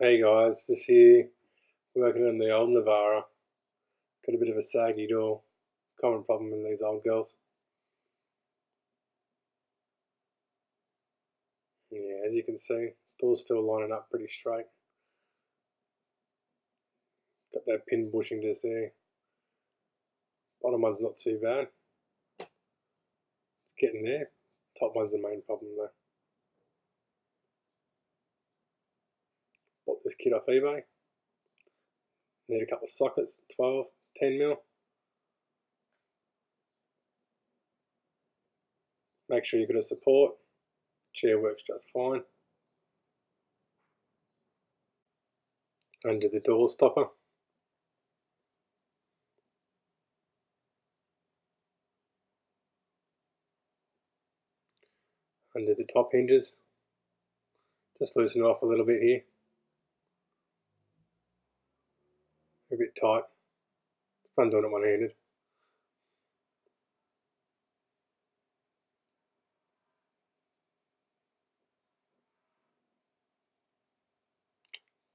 Hey guys, just here working on the old Navara. Got a bit of a saggy door. Common problem in these old girls. Yeah, as you can see, door's still lining up pretty straight. Got that pin bushing just there. Bottom one's not too bad. It's getting there. Top one's the main problem though. Bought this kit off eBay. Need a couple of sockets, 12, 10 mil. Make sure you've got a support. Chair works just fine. Under the door stopper. Under the top hinges. Just loosen it off a little bit here. A bit tight. Fun doing it one-handed.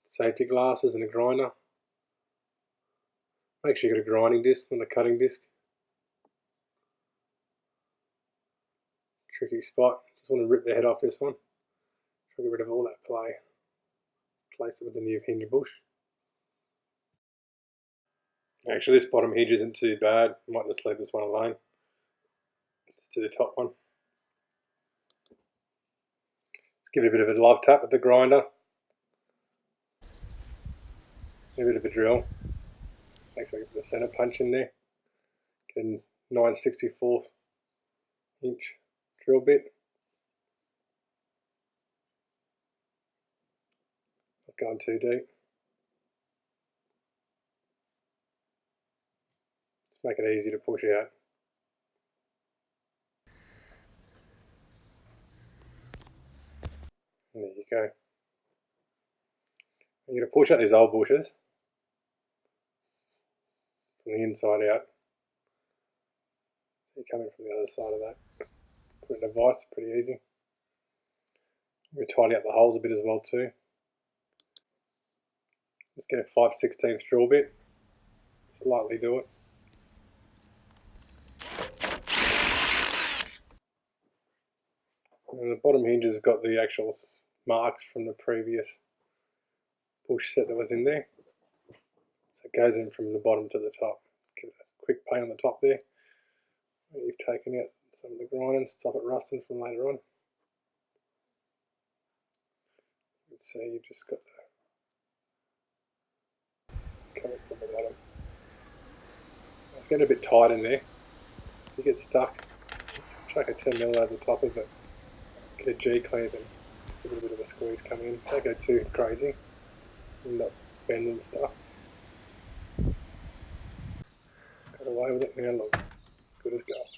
Safety glasses and a grinder. Make sure you got a grinding disc, not a cutting disc. Tricky spot. Just want to rip the head off this one. Try to get rid of all that play. Place it with the new hinge bush. Actually, this bottom hinge isn't too bad. Might just leave this one alone. Let's do the top one. Let's give it a bit of a love tap with the grinder. A bit of a drill. Make sure I get the center punch in there. Get a 9/64 inch drill bit. Not going too deep. Just make it easy to push out. And there you go. You're going to push out these old bushes from the inside out. You're coming from the other side of that. Put it in a vise, pretty easy. We're tidy up the holes a bit as well too. Just get a 5/16 drill bit. Just lightly do it. And the bottom hinge has got the actual marks from the previous bush set that was in there. So it goes in from the bottom to the top. Give it a quick paint on the top there. You've taken out some of the grinding, stop it rusting from later on. You can see you've just got the coming from the bottom. It's getting a bit tight in there. You get stuck. Just chuck a 10 mil over the top of it. Get a G clamp and give it a bit of a squeeze coming in. Don't go too crazy. End up bending stuff. Got away with it now, look. Good as gold.